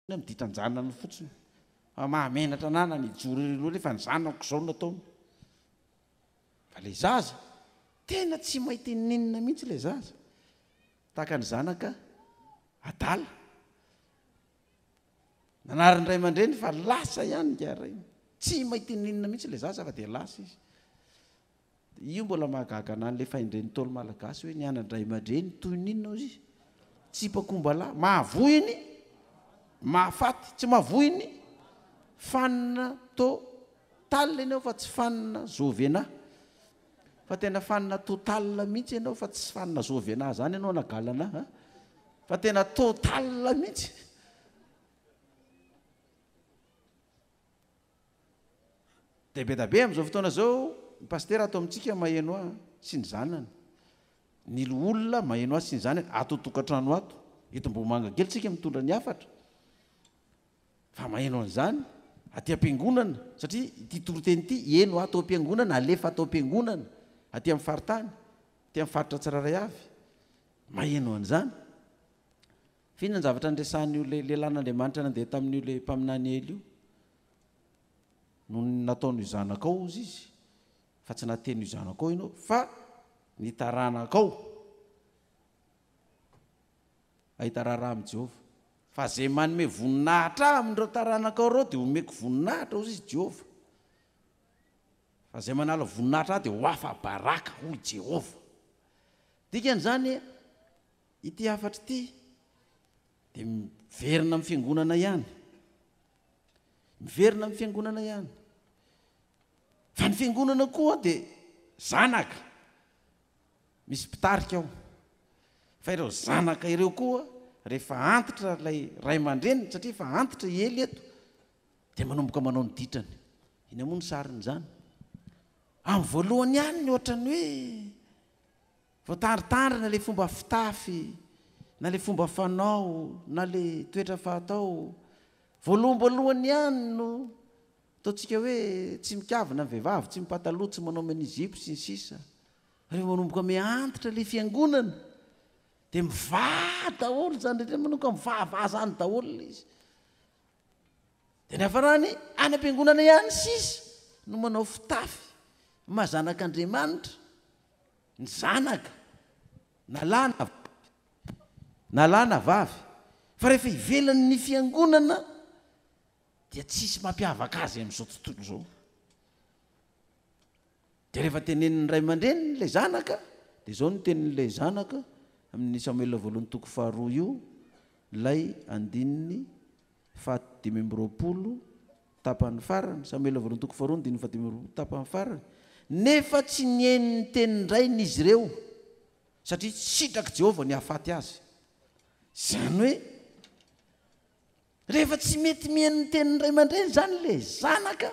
Miditranjanany fotsiny mahamenatra nana ny joro ireo rehefa ny zanako zao nataony fa le zaza tena tsy mahita ninona mihitsy le zaza tahaka ny zanaka adala nanariny ray aman-dreny fa lasa ihany ngiaray tsy mahita ninona mihitsy le zaza fa dia lasa izy io mbola mahagaga anany le faindreny tolo malagasy hoe ny anandray aman-dreny toy ninona izy tsy pakombalahy mahavoiny mahafaty tsy mahavoiny fanina total ianao fa tsy fanina zovena fa tena fanina total mihitsy ianao fa tsy fanina zovena zany ianao nagalana fa tena total mihitsy be dabe am'izao fotoana zao ny pastera ato amintsika maheno ahy sy ny zanany ny olona maheno ahy sy ny zanany ato tokantrano ato etom-bomanga kely tsika mitondra ny hafatra fa maheno an'izany aty am-piangonana satria ity toroteny ity eno ato am-piangonana alefa atao am-piangonana aty amin'ny faritany aty amin'ny faritra tsiraray avy maheno an'izany fihinana ny zavatra nresan'io lehilahin'Andriamanitra nandeha tamin'io le mpaminany ely io no nataony zanakao izy fa tsy nateny zanakao ianao fa nitaranakao ahitarara amin'i Jehova fa zay manome voninahitra amin'ireo taranakao ireo dia omeko voninahitra ozy izy Jehova fa zay manala voninahitra dia ho afa baraka hoy Jehova dikan'izany ity hafatra ity dia miverina amin'ny fiangonana ihany miverina amin'ny fiangonana ihany fa ny fiangonana koa dia zanaka misy mpitarika ao fa ireo zanaka ireo koa rehefa antitra ilay ray aman-dreny satria efa antitra ely eto dia manomboka manao ny ditrany iny moa ny sarin'izany amin'ny voalohany ihany ny ohatrany hoe voatandritandrina le fomba fitafy na le fomba fanao na le toetra fahatao voalohany ihany no ataontsika hoe tsy mikavina ny vehivavy tsy mipataloha tsy manao menizipo sy ny sisa rehefa manomboka miantitra le fiangonana dia mivà daholo zany rehetra manomboka mivavà zany daholo izy dia ny hafarany any am-piangonana ihany sisa no manao fitafy mahazanak'Andriamanitra ny zanaka na lahy na vavy fa rehefa ivelany ny fiangonana dia tsisy mampiavaka azy amin'izao tontolo izao dia rehefa tenenin'ny ray aman-dreny ilay zanaka dia izao no tenin'ilay zanaka amin'ny Samuela voalohany toko faharoa io lay andininy fahatdimy amby roapolo tapany farany Samuela voalohany toko faharoa andininy fahatdimy amby roapolo tapany farany nefa tsy nieniny tenindray n'izy ireo satria sitraky Jehova ny hahafaty azy zany hoe rehefa tsy mety mieniny teniny ray aman-dreny zany le zanaka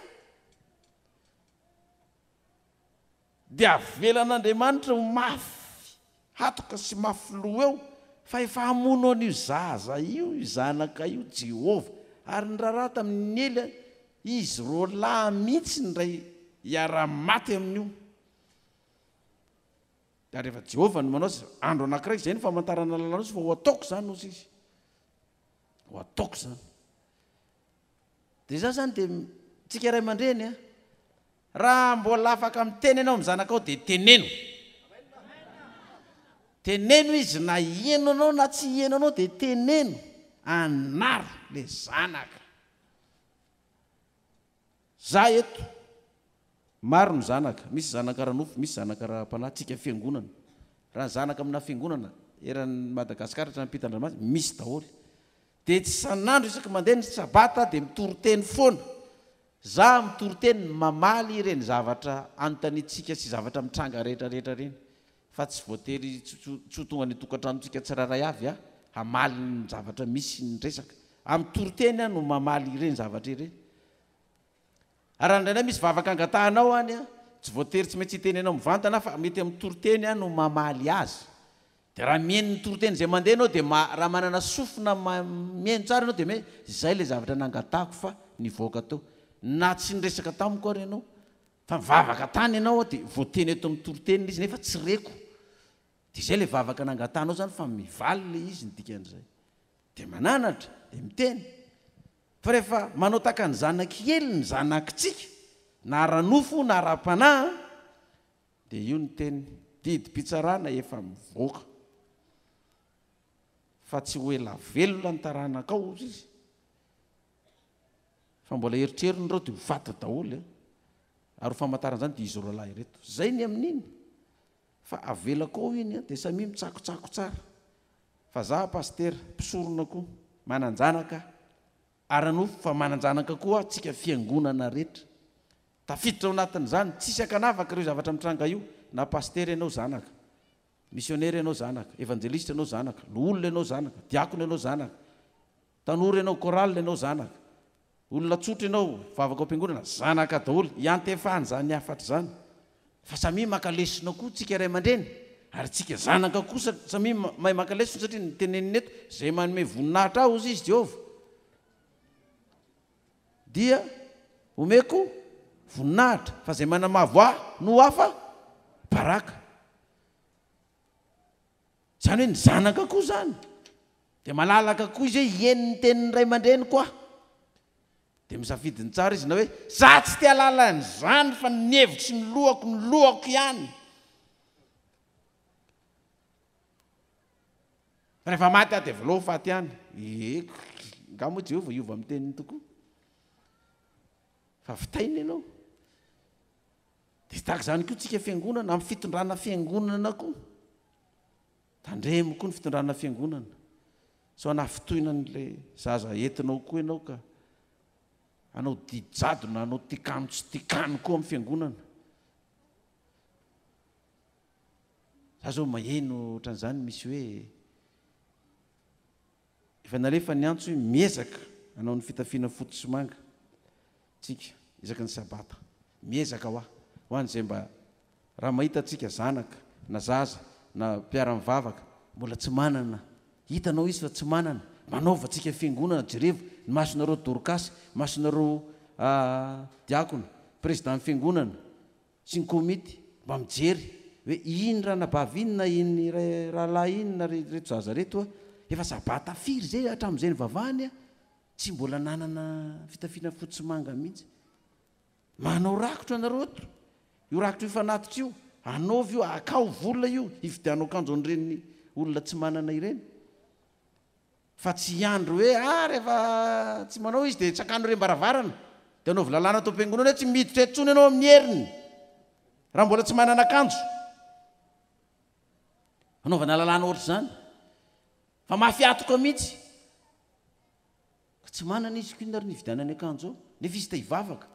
dia avelan'Andriamanitra ho mafy hatoka sy mafy loha eo fa efa hamono an'io zaza io zanaka io Jehova ary ny raharaha tamin'ny ela izy ro lahy mihitsy ny ray hiara-maty amin'io da rehefa Jehova no manao azy andro anankiray izay ny famantarana lalana azy fa ho ataoko zany ozy izy ho ataoko zany dia za zany dia tsika ray aman-dreny raha mbola afaka miteny ianao amin'ny zanakao dia teneno izy na hieno anao na tsy hieno anao dia teneno anaro le zanaka za eto maro ny zanaka misy zanaka ranofo misy zanaka raha-panahy tsika fiangonana raha ny zanaka amina fiangonana eran'ny Madagasikara trany Ampitandranomasina misy daholo dia tsy sanandro isaky mandeha ny sabata dia mitoriteny foana za mitoriteny mamaly ireny zavatra anontanitsika sy zavatra mitranga rehetrarehetra reny fa tsy voatery tsotonga ny tokantranotsika tsiraray avy hamaly ny zavatra misy ny resaka amin'ny toriteny no mamaly ireny zavatra ireny ary andraindray misy vavaka angatahanao any tsy voatery tsy maintsy hiteny anao mivantana fa mety amin'ny toriteny no mamaly azy dia raha mieny ny toriteny izay mandeha anao dia raha manana sofina mieny tsara anao dia izay le zavatra nangatahako fa nivoaka tao na tsy niresaka tamiko ary ianao fa mivavaka tany ianao dia voateny eto amin'ny toriteny izy nefa tsy reko dia izay le vavaka nangatahanao zany fa mivaly le izy ny dikan'izay dia mananatra dia miteny fa rehefa manao taka ny zanak'ely ny zanakitsika na ranofo na ra-panahy dia io ny teny didim-pitsarana efa mivoaka fa tsy hoe lavelona ny taranakao izy fa mbola eritreriny reo dia ho fata daholo ary ho famantarana zany dia izy roalahy reto zay ny amin'iny fa avelako ao iny dia samy mitsakotsako tsara fa za pastera mpisorona koa mananjanaka aranofo fa mananjanaka koa tsika fiangonana rehetra tafiditra ao anatin'izany tsisy akanavaka ireo zavatra mitranga io na pastera ianao zanaka missionnaire ianao zanaka evangeliste ianao zanaka olona ianao zanaka diakona ianao zanaka tanora ianao chorale ianao zanaka olona tsotra ianao vavaka ao am-piangonana zanaka daholo iantefahany zany afatra zany fa samy makalesona koa tsika ray aman-dreny ary tsika zanaka kosa samy mahay makalesona satria nyteneniny eto zay manome voninahitra aho izy Jehova dia omeko voninahitra fa zay manamavo ahy no hafa baraka zany hoe ny zanaka koa zany dia malalaka koa izy hoe hieniny tenin'ny ray aman-dreny koa dia misafidiny tsara izy na hoe za tsy tia lalany zany fa ny hevitry ny lohako ihany rehefa maty aho dia voaloha faty ihany nga moa Jehova iova amin'ny teniny tokoa fa vitaina ianao dia tahaka zany koa tsika fiangonana amin'ny fitondrana fiangonana koa tandremo koa ny fitondrana fiangonana so ana fitohina n'lay zaza entinao koa ianao ka anao didijadona anao tikano tsy tikano koa amin'ny fiangonana za zao maheno ohatran'izany misy hoe efa nalefa ny antso hoe miezaka anao ny fitafiana foto sy manga tsika ezaka ny sabata miezaka ho an'izay mba raha mahita tsika zanaka na zaza na mpiara-mivavaka mbola tsy manana hitanao izy fa tsy manana manaova tsika fiangonana jerevo ny masonareo dorkasy masonareo diakona président fiangonana sy ny komity mba mijery hoe iny raha nabavy iny na iny rahalahy iny na reto zaza reto efa sabata firy zay hatramin'izay ny vavahany tsy mbola nanana fitafiana fotsy manga mihitsy manao rakotra anareo to io rakotra io fanatitra io anaovy io akao vola io hividianao kanjo an'ireny olona tsy manana ireny fa tsy andro hoe rehefa tsy manao izy dia tsakano re mbaravarana dia anaovy lalàna atao am-piangonana hoe tsy miditra etsony ianao amin'ny heriny raha mbola tsy manana akanjo anaovana lalàna ohatr' zany fa mafiatoka mihitsy ka tsy manana izy koa nary nividianany akanjo ao nefa izy ta hivavaka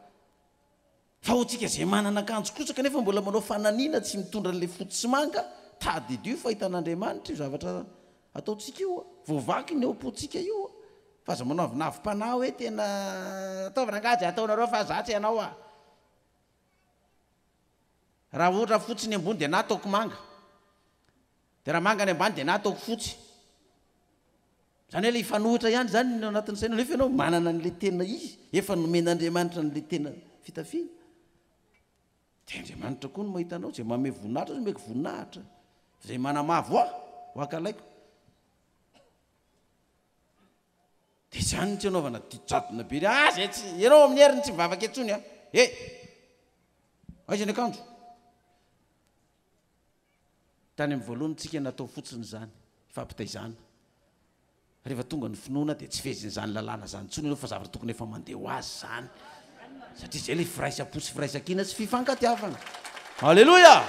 fa hotsika zay manana akanjo kosa kanefa mbola manao fananiana tsy mitondra n'lay foto sy manga tadidio fahitan'Andriamanitra io zavatra ataotsika io voavaky ny eopotsika io fa za manao navi-panahy hoe tena ataovana angajy ataonareo fa zatsy ianao raha ohatra fotsy ny ambony dia na ataoko manga dia raha manga ny ambany dia na ataoko fotsy zany hoe le ifanohitra ihany zany no anatin'ny saina nefa ianao manana n'le tena izy efa nomen'Andriamanitra n'le tena fitafiana dia Andriamanitra koa no mahita anao zay manome voninahitra izy omeko voninahitra zay manamavo ho akalaiko dia zany tsy anaovana didijadona be zay tsy ianao amin'ny heriny tsy mivavaka etsony aiza ny akanjo tany amin'ny voalohany tsika natao fotsiny zany fampitaizana rehefa tonga ny finoana dia tsy fezin'izany lalàna zany tsony ianao fa zavatra tokony efa mandeha ho azy zany satria zay le firaisaposy firaisankina sy fifankatiavana alleloia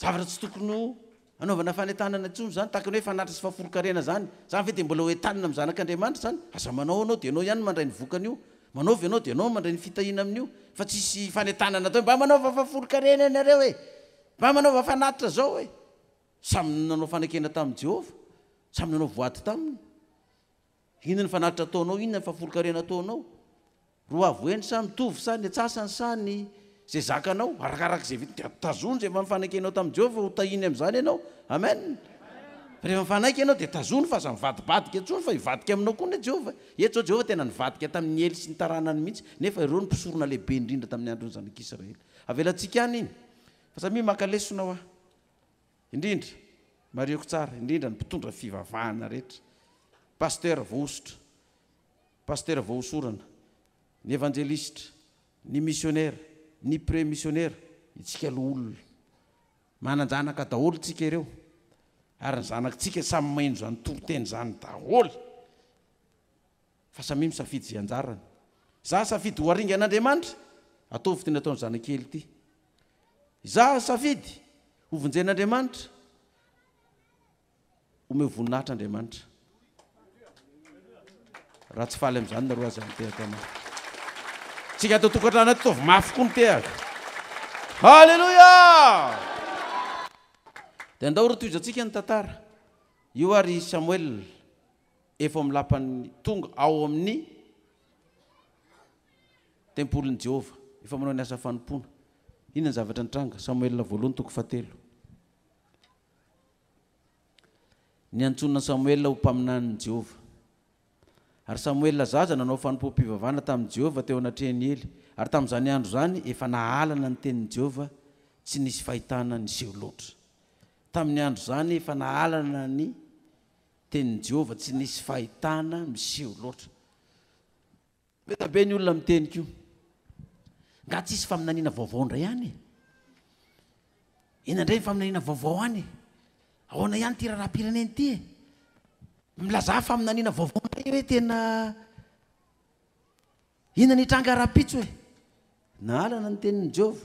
zavatra tsy tokony anaovana fanentanana intsony zany tahaka ny hoe fanatra sy faforokarena zany zany ve dia mbola hoe tanina amin'ny zanak'Andriamanitra zany aza manao anao dia ianao ihany mandray ny vokany io manaovy ianao dia ianao mandray ny fitahina amin'io fa tsisy fanentanana atao mba manaova faforokarena ianareo mba manaova fanatitra zao samy nanao fanekena tamin'i Jehova samy nanao voaty taminy inona ny fanatitra ataonao inona ny faforokarena ataonao roa avoeny sa mitovy sa ny atsasany sa ny zay zakanao arakaraka zay vita dia tazony zay mifanakenao tamin'i Jehova ho tahiny amin'izany ianao amen rehefa mifanaiky ianao dia tazony fa aza mivadibadika etsony fa hivadika aminao koa ny Jehova eto zao Jehova tena nivadika tamin'ny ely sy ny taranany mihitsy nefa ireo ny mpisorona lehibe indrindra tamin'ny androny zanak'Israely avelantsika any iny fa samy makalesona ho indrindra marioko tsara indrindra ny mpitondra fivavahana rehetra pasteur voaositra, pasteur voaosorana, ny évangéliste, ny missionnaire, ny pré-missionnaire, itsika aloha olona mananjanaka daholo tsika ireo, ary ny zanakitsika samy maino zany toroteny zany daholo, fa samy misafidy zay anjarany. Za safidy ho aringa an'Andriamanitra, ataovy ty nataony zanakely ty. Za safidy ho vonjen'Andriamanitra, omeo voninahitra Andriamanitra. Raha tsy faly am'izany nareo azy mitehaka anao. Tsika atao tokantrano ataovy mafy koa mitehaka. Halleluja! Dia andao ro toizatsika ny tantara. Io ary Samuel efa milapany tonga ao amin'ny tempolin'i Jehova, efa manao ny asa fanompoana. Inona ny zavatra nitranga? Samuel voalohany toko 7. Ny antsonina Samuel ho mpaminan'ny Jehova. Ary Samuel zaza nanao fanompoam-pivavahana tamin'i Jehova teo anatrehany Ely. Ary tamin'izany andro zany efa nahalana ny tenin'i Jehova, tsy nisy fahitana niseho loatra. Tamin'ny andro zany efa nahalana ny tenin'i Jehova, tsy nisy fahitana miseho loatra. Mety be ny olona miteny kio. Nga tsisy faminaniana vaovao ndray ihany. Ina ndray ny faminaniana vaovao any? Ahoana ihany ty raharaham-pireneny ty? Milaza faminaniana vaovao ndray hoe tena ina ny tranga rapitso hoe? Nahalana ny tenin'i Jehova,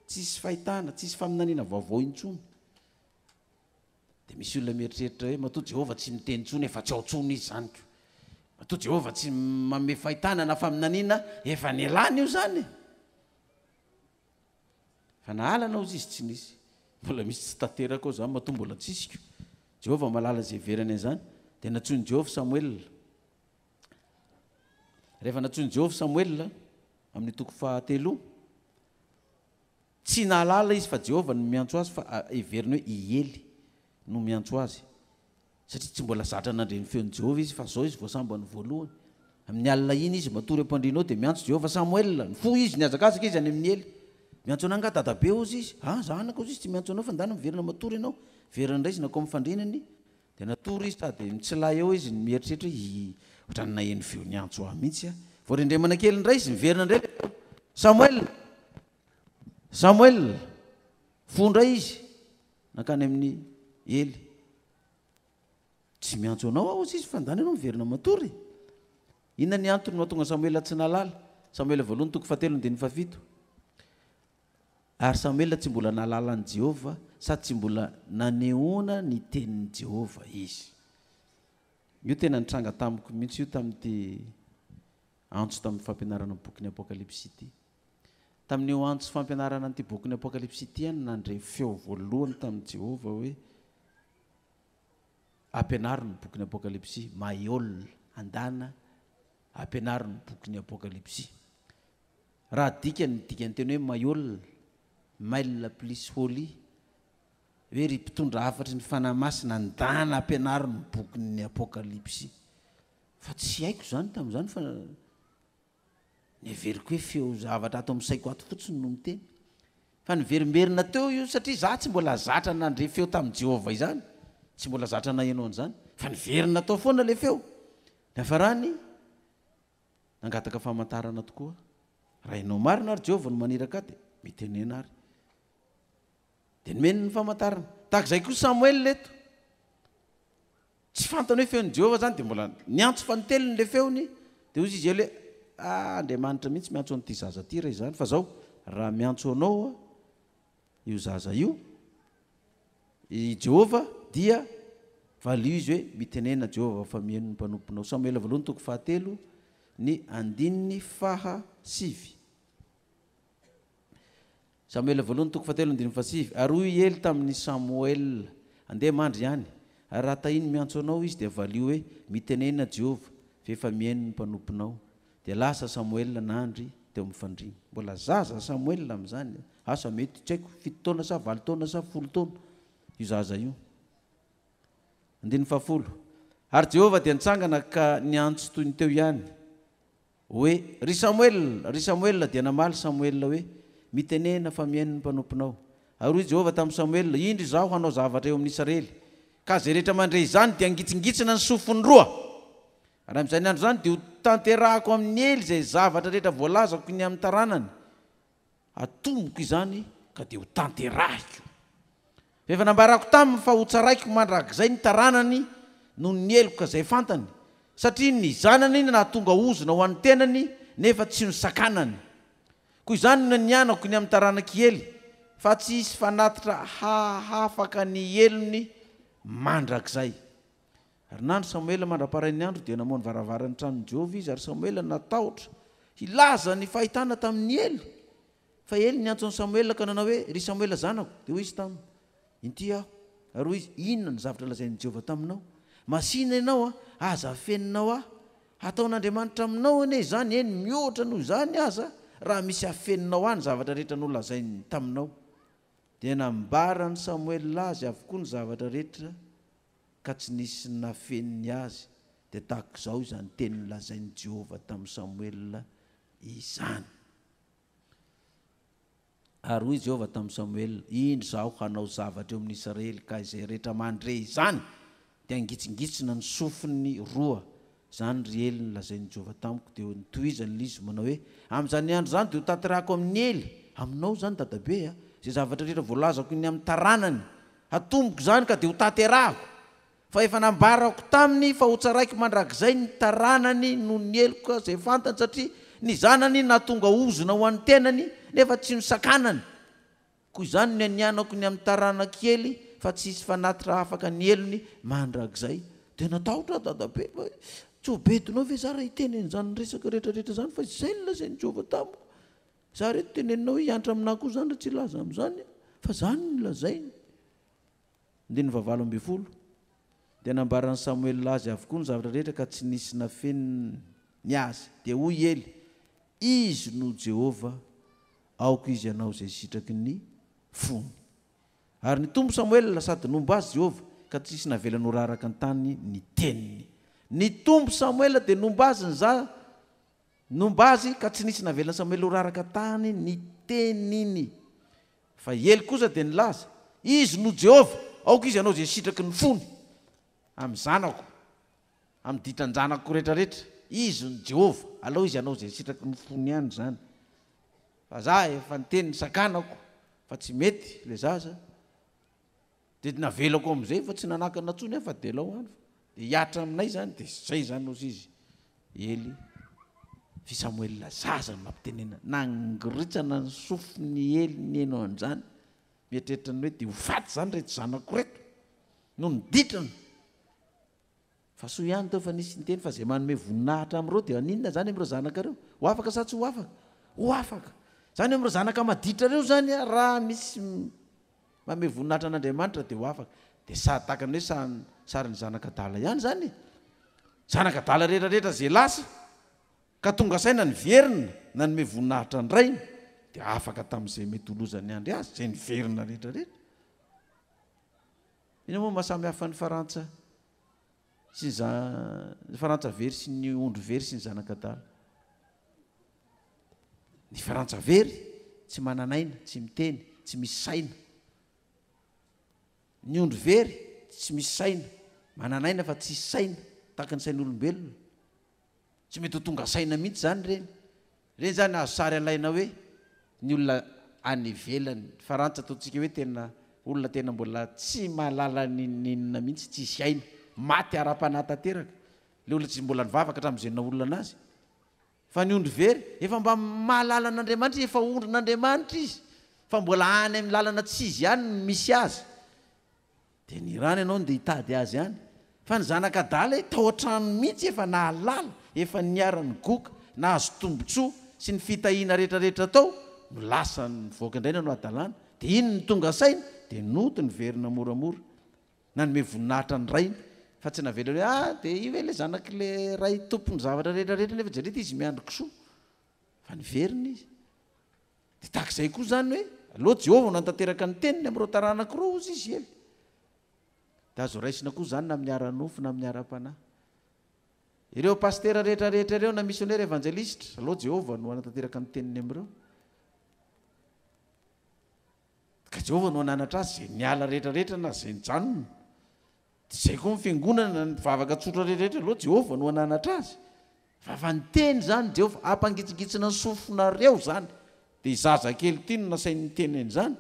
tsisy fahitana, tsisy faminaniana vaovao intsony. Dia misy olona mieritreritra hoe matoa Jehova tsy miteny intsony efa tsy ao intsony izy zany. Matoa Jehova tsy manome fahitana na faminaniana efa nialana io zany. Fa nahalana ozy izy tsy nisy. Mbola misy tsy tanteraka ao zany matoa mbola tsisy. Jehova malala zay verany an'izany. Dia natsoiny Jehova Samuel. Rehefa natsoiny Jehova Samuel amin'ny toko 7, tsy nahalala izy fa Jehova no miantso azy, fa heveriny hoe i Ely no miantso azy. Satria tsy mbola zatra nandre ny feon'i Jehova izy, fa zao izy voasambany voalohany. Amin'ny alina iny izy matory am-pandrinao dia miantso Jehova Samuel. Ny fo izy niazakazaka izy any amin'ny Ely. Miantso anao nga dadabe ozy izy. Zanaka ozy izy tsy miantso anao fa ndana miverina matory ianao. Verina indray izy nakao mifandrinany. Dia natory izy sady mitsilay eo izy mieritreritra ohatrany naheny feo niantso ahy mihitsy. Voarindremana kely indray izy miverina indray. Samuel, Samuel, fondray izy nakany amin'ny Ely. Tsy miantso anao aho izy fa ndany ianao miverina matory. Inona ny antony mahatonga Samuel tsy nalala? Samuel voalohany toko 7:7. Ary Samuel tsy mbola nalala ny Jehova sady tsy mbola nanehoana ny tenin'i Jehova izy. Io tena nitranga tamiko mihitsy io tamin'ity antso tamin'ny fampianarana ny bokin'ny Apokalipsy ity. Tamin'io antso fampianarana an'ity bokin'ny Apokalipsy ity nandre feo voalohany tamin'i Jehova hoe ampianarina ny bokin'ny Apokalipsy, Maiol andana ampianarina ny bokin'ny Apokalipsy. Raha dikany teny hoe Maiol, mail plus holy, hoe ry mpitondra hafatry ny fanamasina andana ampianarina ny bokin'ny Apokalipsy. Fa tsy haiko zany tamin'izany fa neveriko hoe feo zavatra ato amin'ny saiko ato fotsiny no miteny. Fa niverimberina teo io satria za tsy mbola zatra nandre feo tamin'i Jehova izany. Tsy mbola zatra nahenao an'izany. Fa niverina tao foana le feo. Nefarany nangataka famantarana tokoa. Raha ianao marina ary Jehova no maniraka dia mitenena ary. Dia nomeny ny famantarana. Tahaka izay koa Samuel leto. Tsy fantany hoe feon'i Jehova zany dia mbola niantso fa niteliny le feony. Dia ozy izy ely hoe Andriamanitra mihitsy miantso an'ity zaza ty raha izany. Fa zao raha miantso anao io zaza io, i Jehova dia valio izy hoe mitenena Jehova fa mihaino ny mpanomponao. Samuel voalohany toko 7 ny 9. Samuel voalohany toko 7 ny 9. Ary hoy Ely tamin'ny Samuel, andeha mandry ihany. Ary raha tahiny miantso anao izy dia valio hoe mitenena Jehova fa efa mihaino ny mpanomponao. Dia lasa Samuel nandry teo amin'ny fandriana. Mbola zaza Samuel amin'izany. Asa mety tsy haiko 7 taona sa 8 taona sa 10 taona io zaza io. 10. Ary Jehova dia nitsangana ka niantso toy ny teo ihany hoe ry Samuel dia namaly Samuel hoe mitenena fa mihaino ny mpanomponao. Ary hoy Jehova tamin'ny Samuel, indry zaho hanao zavatra eo amin'ny Israely, ka zay rehetra mandray izany dia angitsingitsina ny sofiny roa. raha amin'izany andro zany dia ho tanterahako amin'ny ely izay zavatra rehetra voalazako ny amin'ny taranany, atomboko izany ka dia ho tanterahiko. Efa nambarako taminy fa ho tsaraiko mandrakizay ny taranany no ny eloka izay fantany, satria ny zanany nahatonga ozona ho an'ny tenany nefa tsy nosakanany. Koa izany no ny anako ny amin'ny taranakely, fa tsy hisy fanatitra hahafaka ny elony mandrakizay. Ary nandro Samuela mandra-parain'ny andro dia namoany varavarany tranon'i Jehovah izy, ary Samuela natahotra hilaza ny fahitana tamin'ny Ely. Fa Ely niantsony Samuela ka nanao hoe, ry Samuela zanako. Dia hoy izy taminy, inty aho. Ary hoy izy, inona ny zavatra lazain'i Jehovah taminao? Masina ianao aza afeninao aho. Ataon'Andriamanitra aminao anie izany, eny mihoatra noho izany aza raha misy afeninao any zavatra rehetra no lazainy taminao. Dia nambarany Samuela azy avokoa ny zavatra rehetra, ka tsy nisy nafeniny azy. Dia tahaka izao izany teny lazain'i Jehovah tamin'ny Samuela izany. Ary hoy Jehovah tamin'ny Samuela, indro zaho hanao zavatra eo amin'ny Israely ka izay rehetra mandre izany dia angitsingitsina ny sofiny roa. Izany ry Ely ny lazain'i Jehovah tamiko. Dia nitohizany izy manao hoe, amin'izany andro zany dia ho tanterahako amin'ny Ely, aminao zany dadabe izay zavatra rehetra voalazako ny amin'ny taranany, atomboko izany ka dia ho tanterahako. Fa efa nambarako taminy fa ho tsaraiko mandrakizay ny taranany no ny eloka izay fantany, satria ny zanany nahatonga ozona ho an'ny tenany nefa tsy nosakanany. Koa izany no nianako ny amin'ny taranakely, fa tsy hisy fanatitra afaka ny elony mandrakizay. Dia natahotra dadabe, tsy ho betinao ve za raha hiteneny zany resaka rehetrarehetra zany, fa izay ny lazain'i Jehovah tamiko. Za reto teneninao hiantra aminahy koa zany raha tsy laza amin'izany, fa zany ny lazainy. Andiny vavalo amby folo. Dia nambaran'i Samuela azy avokoa ny zavatra rehetra ka tsy nisy nafeniny azy. Dia hoy Ely, izy no Jehovah, aoko izy ianao izay sitraky ny fony. Ary nitombo Samuela sady nomba azy Jehovah, ka tsy nisy navelany ho raraka ny tany ny teniny. Nitombo Samuela dia nomba azy nomba azy ka tsy nisy navelany Samuela ho raraka tany ny teniny. Fa Ely kosa dia nilaza, izy no Jehovah, aoko izy ianao izay sitraky ny fony. Amin'ny zanako, amin'ny ditran-janako rehetrarehetra, izy ny Jehovah, alao izy ianao izay sitraky ny fony ihany zany. Fa za efa niteny ny sakanako, fa tsy mety le zaza. Dia navelako amin'izay fa tsy nanakana ntsony fa dia lao any. Dia hiatra aminay zany, dia zay zany ozy izy. Ely, fi Samuela zaza no mampitenena, nangoritsana ny sofiny Ely ny enao an'izany. Mieritreritra ny hoe dia ho faty zany reto zanako reto, no niditrana. Fa soa ihany tao fa nisy niteny fa izay manome voninahitra amin'ireo dia aninona zany amin'ireo zanakareo? Ho afaka sa tsy ho afaka? Ho afaka. Zany amin'ireo zanaka maditra reo zany raha misy manome voninahitra an'Andriamanitra dia ho afaka. Dia sady tahaka ny hoe sary ny zanakadala ihany zany. Zanakadala rehetrarehetra izay lasa ka tonga saina ny verina nanome voninahitra ny rainy, dia afaka tamin'izay mety holozany andry azy, izay ny verina rehetrarehetra. Ina moa mahasamy hafa ny farantsa sy ny farantsa very sy ny ondro very sy ny zanakadala? Ny farantsa very tsy mananaina, tsy miteny, tsy misy saina. Ny ondro very tsy misy saina, mananaina fa tsy saina, tahaka ny sain'olombelona. Tsy mety ho tonga saina mihitsy zany reny. Reny zany azo sary alaina hoe ny olona any ivelany. Farantsa ataontsika hoe tena olona tena mbola tsy mahalala ninina mihitsy, tsy hisy aina, maty ara-panatanteraka. Le olona tsy mbola nivavaka hatramin'izay olona anazy. Fa ny ondro very efa mba mahalala an'Andriamanitra, efa ondron'Andriamanitra izy, fa mbola any amin'ny lalana tsy izy ihany misy azy. Dia ny rano ianao dia hitady azy ihany. Fa ny zanakadala tao an-trano mihitsy efa nahalala, efa niara-ny goka, nahazo tombotsoa sy ny fitahiana rehetrarehetra tao, no lasa ny voaka indraina no adalana. Dia iny ny tonga saina, dia noty ny verina moramora, nanome voninahitra ny rainy. Fa tsy navelany hoe dia io hoe le zanak'le ray tompony zavatra rehetrarehetra nefa jerety izy miandroko soa. Fa ny verina izy. Dia tahak'izay koa zany hoe aleo Jehovah nantanteraka ny teniny amin'ireo taranak'ireo ozy izy Ely. Dia azo raisina koa zany na amin'ny ara-nofo na amin'ny ara-panahy. Ireo pastera rehetrarehetra ireo na missionnaire evangeliste, aleo Jehovah no nantanteraka ny teniny amin'ireo. Ka Jehovah no nanatra azy izay niala rehetrarehetra na izay nijanona. zay koa mifiangonana ny vavaka tsotra rehetrarehetra aloha Jehova no ananatra azy fa ny teny zany Jehova ampangitsingitsina ny sofonareo zany dia izaza kely ty no nasainy teneny zany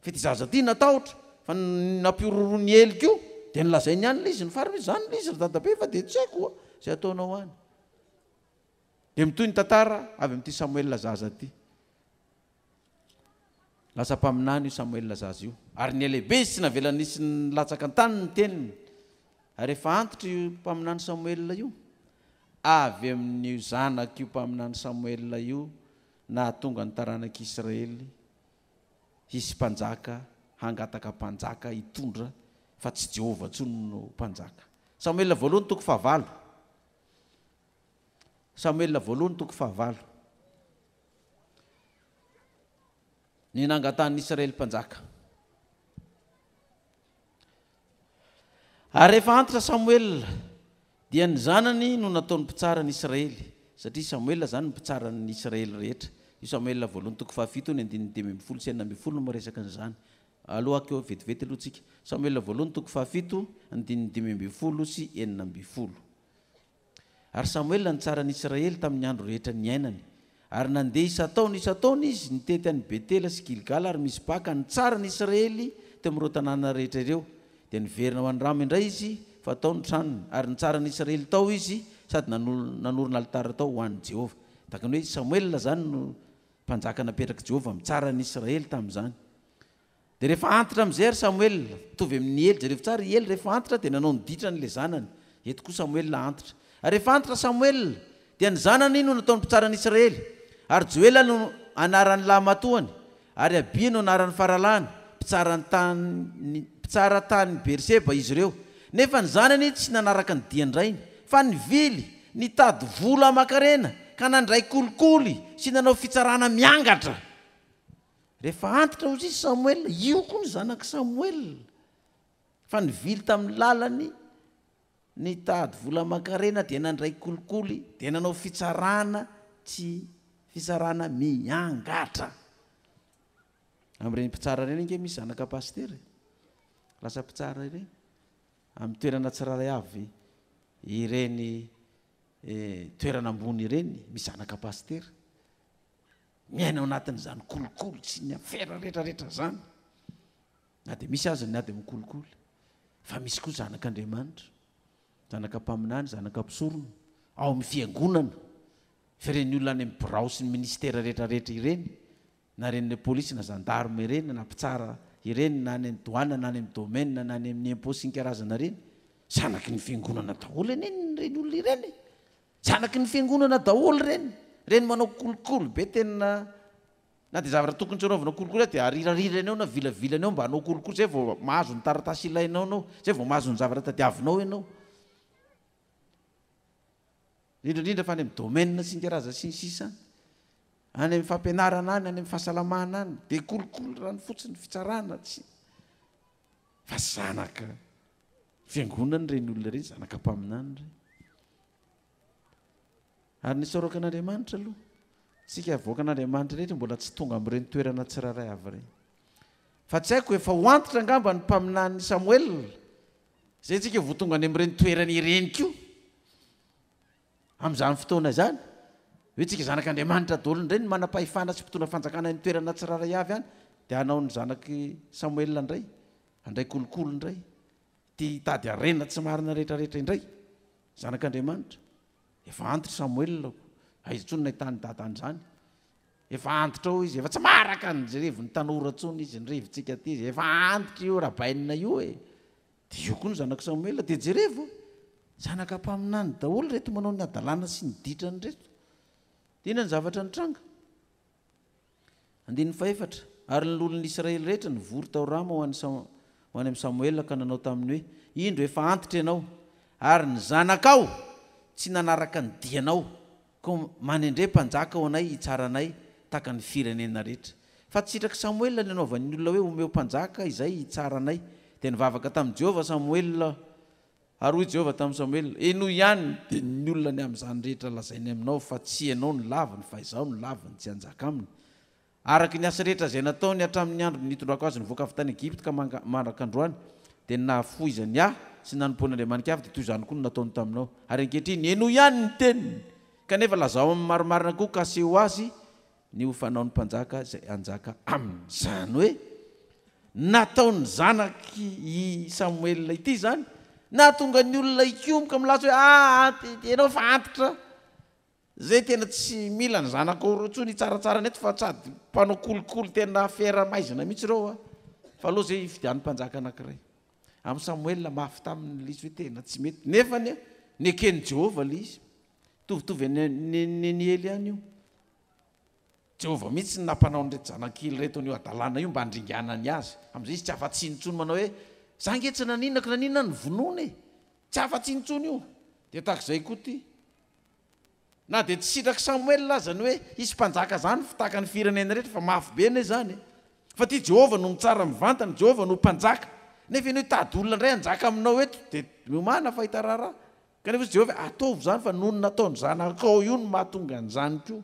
fa ty zaza ty natahotra fa nampiororony heliko io dia nilazainy ihany lay izy ny farany zany lay izy ry dadabe fa dia tsy haiko zay ataonao any dia mitoy ny tantara avy amin'ity Samuel zaza ty lasa mpaminany io Samuel zaza io ary ny lehibe izy tsy navela nisy nilatsaka an-tany ny teniny ary efa antitra io mpaminany Samuel io avy amin'io zanaka io mpaminany Samuel io na tonga ny taranak'Israely hisy mpanjaka hangataka mpanjaka hitondra fa tsy Jehova ntsony no mpanjaka. Samuel voalohany toko 9. Samuel voalohany toko 9. Ny nangatan'ny Israely mpanjaka. Ary rehefa antitra Samuel dia ny zanany no nataony mpitsara ny Israely satria Samuel zany ny mpitsara ny Israely rehetra. Io Samuel voalohany toko 7 ny 5 sy 9 no miresaka an'izany. Aloha akeo vetivety aloha tsika. Samuel voalohany toko 7 ny 5 sy 9. Ary Samuel nitsara ny Israely tamin'ny andro rehetra ny ainany. Ary nandeha isataona izy nitety any Betela sy Gilgal ary misy baka nitsara ny Israely teo amin'ireo tanàna rehetra ireo. Dia niverina ho an'ny rano indray izy fa tao ny tranony ary nitsara ny Israely tao izy sady nanorina alitara tao ho an'ny Jehova. Takany hoe Samuel zany no mpanjaka napetraka Jehova mitsara ny Israely tamin'izany. Dia rehefa antitra amin'izay ary Samuel tovy amin'ny Ely jereo tsara Ely rehefa antitra dia nanao ny ditra n'ilay zanany. Eto koa Samuel antitra. Ary rehefa antitra Samuel dia ny zanany no nataony mpitsara ny Israely. Ary Joela no anaran'ny lamatoany ary Abia no anaran'ny faralany mpitsara tany Berseba izy ireo. Nefa ny zanany tsy nanaraka ny diandrainy fa nivily nitady vola aman-karena ka nandray kolikoly sy nanao fitsarana miangatra. Rehefa antitra ozy izy Samuel io koa ny zanaka Samuel fa nivily tamin'ny lalany nitady vola aman-karena dia nandray kolikoly dia nanao fitsarana miangatra. Amin'ireny mpitsara ireny nge misy zanaka paster lasa mpitsara ireny amin'ny toerana tsiraray avy ireny toerana ambony ireny misy zanaka paster miaina ao anatin'izany kolikoly sy ny afera rehetrarehetra zany na dia misy azy ny ady amin'ny kolikoly fa misy koa zanak'Andriamanitra, zanaka mpaminany, zanaka mpisorona ao amin'ny fiangonana fa ireny olona any amin'ny birao sy ny ministera rehetrarehetra ireny na reny polisy na gendarme ireny na mpitsara ireny na any amin'ny douane na any amin'ny domaine na any amin'ny impôt sy ny karazana ireny zanaky ny fiangonana daholo reny olona ireny zanaky ny fiangonana daholo reny manao kolikoly be tena na dia zavatra tokony tsy anaovana kolikoly dia arirarira eo na vilavilana eo mba hanao kolikoly zay vao mahazo ny taratasy ilainao anao zay vao mahazo ny zavatra tadiavinao ianao indrindrindra fa any amin'ny domaine sy ny karaza sy ny sisa any amin'ny fampianarana any amin'ny fahasalamana any dia kolikoly rano fotsiny fitsarana tsy fa zanaka fiangonana reny olona reny zanaka mpaminany reny. Ary ny soraka an'Andriamanitra aloha tsika avoakan'Andriamanitra rehetra mbola tsy tonga amin'ireny toerana tsiraray avy ireny fa tsy haiko efa ho antitra angamba ny mpaminany Samuel zay tsika vao tonga any amin'ireny toerana ireny koa amin'izany fotoana izany hoe tsika zanak'Andriamanitra daholo indray ny manam-pahefana sy mpitondra fanjakana ny toerana tsiraray avy any dia hanao ny zanaky Samuel indray handray kolikoly indray tia hitady arena tsy marina rehetrarehetra indray zanak'Andriamanitra. Efa antitra Samuel aiza ntsony nahitany dadany zany efa antitra ao izy efa tsy maraka ny jerevy ny tanora ntsony izy nyrevitsika ty izy efa antitra io rabainina io dia io koa ny zanaka Samuel dia jerevo zanaka mpaminany daholo reto manao ny adalàna sy ny ditrany reto dia ina ny zavatra nitranga. 4 ary ny lolon'ny Israely rehetra nivory tao Rama ho any amin'ny Samuel ka nanao taminy hoe indro efa antitra ianao ary ny zanakao tsy nanaraka ny dianao ko manendre mpanjaka ao anay hitsara anay taka ny firenena rehetra fa tsitraka Samuel ny anaovan'ny olona hoe omeo mpanjaka izay hitsara anay dia nivavaka tamin'i Jehova Samuel ary hoy Jehova tamin'i Samuel eno ihany dia ny olona ny amin'izany rehetra lazainy aminao fa tsy ianao ny laviny fa izaho ny laviny tsy hanjaka aminy araky ny asa rehetra izay nataony hatramin'ny andro nitondrako azy nivoaka avy tany Egypte ka mandraka androany dia nahafoizany sy nanompoan'Andriamanitra avy dia toy izany koa no nataony taminao. Ary ankehitriny eno ihany ny teniny kanefa lazao amin'ny marimarina koa kaseho azy ny ho fanao ny mpanjaka izay anjaka aminy. Izany hoe nataony zanaky i Samuel ity zany na tonga ny olona ikomoka milatso hoe ianao fa antitra zay tena tsy mila ny zanako intsony tsaratsara neto fa sady mpanao kolokolo tena fera maizina mihitsy reo fa aloha zay fidian'ny mpanjaka anankiray. Amin'ny Samuel mafy tamin'ny lizy hoe tena tsy mety nefa ny ekeny Jehova le izy tovitovy ny Ely ihany io. Jehova mihitsy nampanao nreto zanakely reto an'io adalàna io mba handringanany azy am'izay izy tsy afa-tsy intsony manao hoe za nge tsy naninako nanina ny vonony tsy afa-tsy intsony io dia tahak'izay koa ty na dia tsy sitraky Samuel lazany hoe isy mpanjaka zany fitaka ny firenena rehetra fa mafy be ne zany fa ty Jehova no mitsara mivantana, Jehova no mpanjaka nefa ianao tady olona indray anjaka aminao eto dia miomana fahita raharaha kanefa izy Jehova ataovy zany fa noho ny nataony zanakao io no mahatonga an'izany koa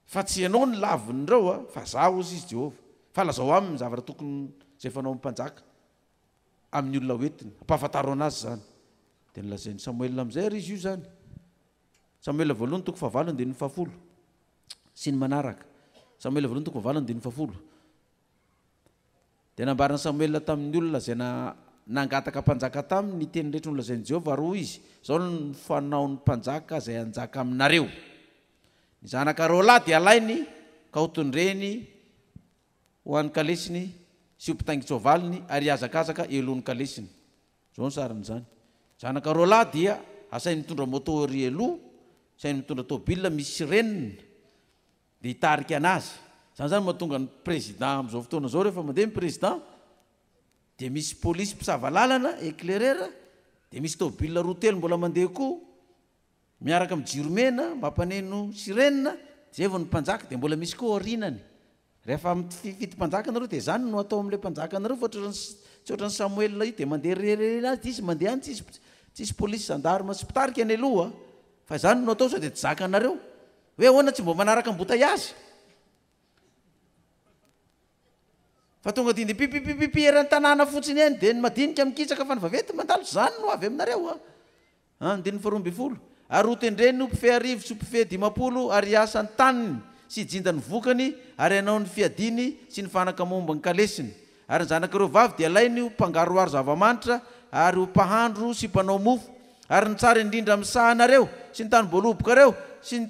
fa tsy ianao ny laviny reo fa zaho ozy izy Jehova fa lazao aminy zavatra tokony zay fanao mpanjaka amin'ny olona hoentiny ampahafantaro anazy zany dia nolazainy Samuel amin'izay ary izy io zany. Samuel voalohany toko fahavalony dia ny fahafolo sy ny manaraka. Samuel voalohany toko fahavalony dia ny fahafolo. Dia nambarina Samuel tamin'ny olona zay nangataka mpanjaka taminy ny teny rehetra nolazainy Jehova ary hoy izy zao ny fanao ny mpanjaka zay anjaka aminareo. Ny zanaka Rola dia alainy ka hotondreny ho an'ny kalesiny sy ho mpitaingitsoavaliny ary azakazaka elohany kalesiny. Zao ny sarin'izany. Zanaka Rola dia asainy mitondra motory eloha, asainy mitondra tôbila misy renina dia hitarika anazy. Zany mahatonga ny président amin'izao fotoana zao rehefa mandeha ny président dia misy polisy mpisava lalana éclaireur dia misy tôbila roa telo mbola mandeha koa miaraka amin'ny jiro mena mampaneno sirena zay vao ny mpanjaka dia mbola misy koa orinany. Rehefa fity mpanjaka nareo dia zany no atao amin'ilay mpanjaka nareo fa tsy ohatran'ny Samuel io dia mandeha rerena azy izy mandeha any tsisy polisy gendarme sy mpitarika any aloha fa zany no atao sao dia tsy zaka anareo hoe ahoana tsy mbo manaraka ambotaiazy fa tonga dia ny pipipipipi eran'ny tanàna fotsiny eny dia ny madinika mikitsaka fa ny vavety mandalo zany no avy aminareo andininy faharoa ambin'ny folo. Ary ho tendreny ho mpife arivo sy ho mpife 50 ary asany taniny sy jinda ny vokany ary anao ny fiadiny sy ny fanaka momba ny kalesiny. Ary ny zanak'ireo vavy dia alainy ho mpangaroaro zavamanitra ary ho mpahandro sy mpanao mofo ary ny tsara indrindra amin'ny sahanareo sy ny tany boalobokareo sy ny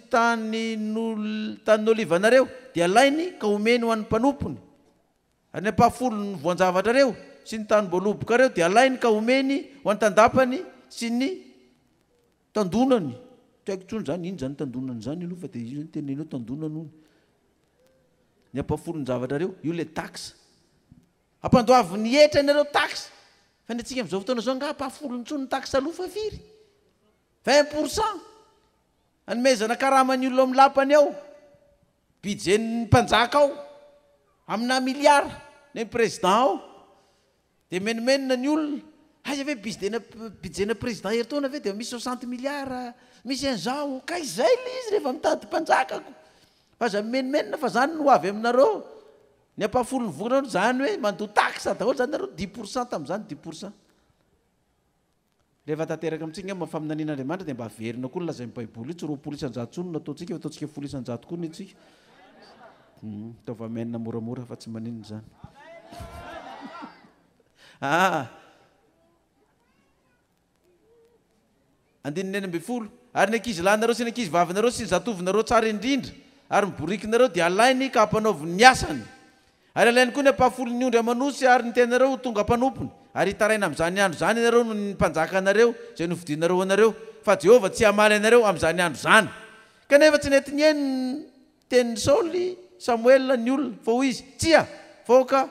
tanyn'olivanareo dia alainy ka omeny ho an'ny mpanompony. Ary ny ampahafolo ny voan-javatrareo sy ny tany boalobokareo dia alainy ka omeny ho an'ny tandapany sy ny tandonany. Tsy haiko tsony zany iny zany tandonany zany aloha fa dia io tenenao tandonany ony. Ny ampahafolo ny zavatrareo io le taxe ampandoavy ny etra nareo taxe fa ny atsika amin'izao fotoana zao nga ampahafolo ny tsony ny taxe aloha fa firy 20% anomezana karamany olona amin'ny lapany ao budget-ny mpanjaka ao amina miliara ny président ao dia menomenina ny olona aiza ve budget-na président heritaona ve dia misy 60 milliards misy an'izao ka izay le izy rehefa mitady mpanjakako fa za menomenina fa zany no avy aminareo. Ny ampahafolo ny vokana zany hoe mandoa taxe daholo zany nareo 10% tamin'izany 10%. Rehefa tanteraka amintsika mafaminanian'Andriamanitra dia mba averina koa lazay baiboly io tsy roapolo isan-jato no nataontsika fa ataontsika folo isan-jato koa ny atsika. Taova menina moramora fa tsy maninona zany. Andininy eny ambin'ny folo. Ary ny ankizy lahinareo sy ny ankizy vavinareo sy ny zatovinareo tsara indrindra ary miborikinareo dia alainy ka hampanaovy ny asany. Ary alainy koa ny ampahafolo ny ondry amanosy ary ny tenareo tonga mpanompony ary hitaraina amin'izany andro zany ianareo no ny mpanjaka anareo zay novidinareo anareo fa Jehova tsy hamaly anareo amin'izany andro zany. Kanefa tsy nety ny eny tenin'ny Saoly Samuel ny olona fa hoy izy tsia voaka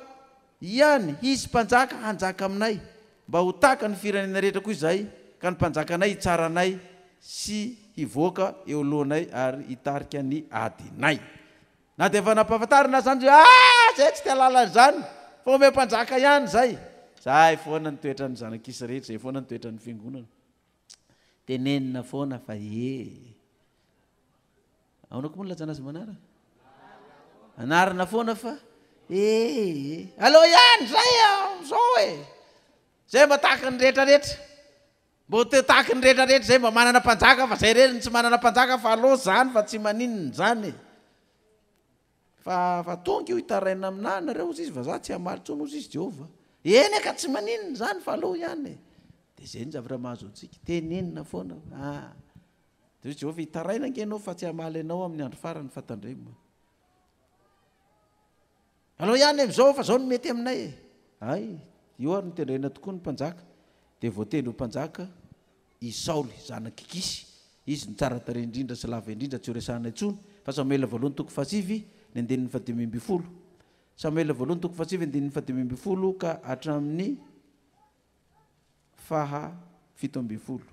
ihany izy mpanjaka hanjaka aminay mba ho taka ny firenena rehetra koa izay ka ny mpanjakanay hitsaranay sy hivoaka eo alohanay ary hitarika ny adinay. Na dia efa nampahafantarina zany zay tsy tia lala zany fa ome mpanjaka ihany zay. Zay foana ny toetrany zanak'isy rehetra, zay foana ny toetrany fiangonana. Tenenina foana fa aona koa moa laza anazy manara? Anarana foana fa allo ihany zay zao zay mba tahaka ny rehetrarehetra mbo te tahaka ny rehetrarehetra zay mba manana mpanjaka fa zay reny tsy manana mpanjaka fa aloha zany fa tsy maninony zany fa tonga io hitaraina aminah nareo ozy izy fa za tsy hamaly tsony ozy izy Jehova eny ka tsy maninony zany fa aloha ihany de zay ny zavatra mahazo antsika tenenina foana de ozy Jehova hitaraina ngenao fa tsy hamaly anao amin'ny andro farany fatandremo aloha ihany am'izao fa zao no mety aminay ay io ary nitendrena tokoa ny mpanjaka de voatendry ho mpanjaka i Saoly zanaky Kisy izy ny tsara tarehy indrindra sy lava indrindra tsy ho resahana intsony fa Samuela voalohany toko fasivy ny andinin'ny fadimy amby folo Samuela voalohany toko fasivy andinin'ny fadimy amby folo ka hatramin'ny fito amby folo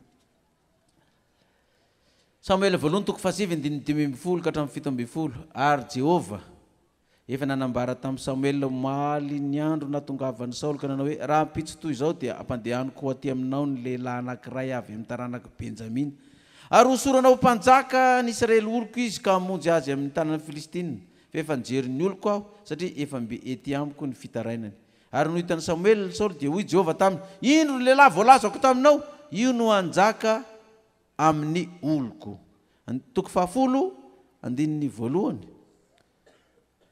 Samuela voalohany toko fasivy andinin'ny dimy amby folo ka hatramin'ny fito amby folo ary Jehova efa nanambara tamin'ny Samuel maly ny andro natongavany Saoly ka nanao hoe raha mpitso toy izao dia ampandehaniko aty aminao ny lehilahy anankiray avy amin'ny taranaka Benjamina ary hosoranao mpanjaka ny Israely oloko izy ka hamonjy azy amin'ny tanan'ny Filistina fa efa nijery ny oloko aho satria efa mbe ety amiko ny fitarainany ary no hitan'ny Samuel Saoly dia hoy Jehova taminy ino ny lehilahy voalazako taminao io no anjaka amin'ny oloko toko fahafolo andinin'ny voalohany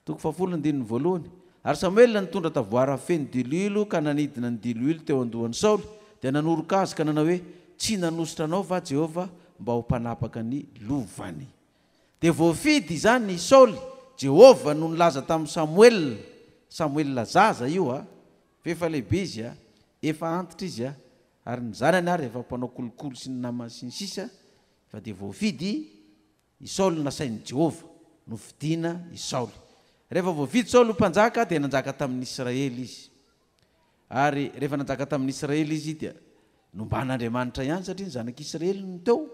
toko fahafolo andinin'ny voalohany ary Samuel nitondra tavoara feno dililo ka nanidina ny dililo teo andohan'ny Saoly dia nanoroka azy ka nanao hoe tsy nanositra anao va Jehova mba ho mpanapaka ny lovany dia voafidy izany Saoly Jehova no nilaza tamin'ny Samuel zaza io fa efa lehibe izy efa antitra izy ary ny zanany ary efa mpanao kolokolo sy ny nama sy ny sisa fa dia voafidy i Saoly nasain'ny Jehova no fidiana i Saoly rehefa voavidy Saoly mpanjaka dia nanjaka tamin'ny Israely izy ary rehefa nanjaka tamin'ny Israely izy dia nomban'Andriamanitra ihany satria ny zanak'Israely no teo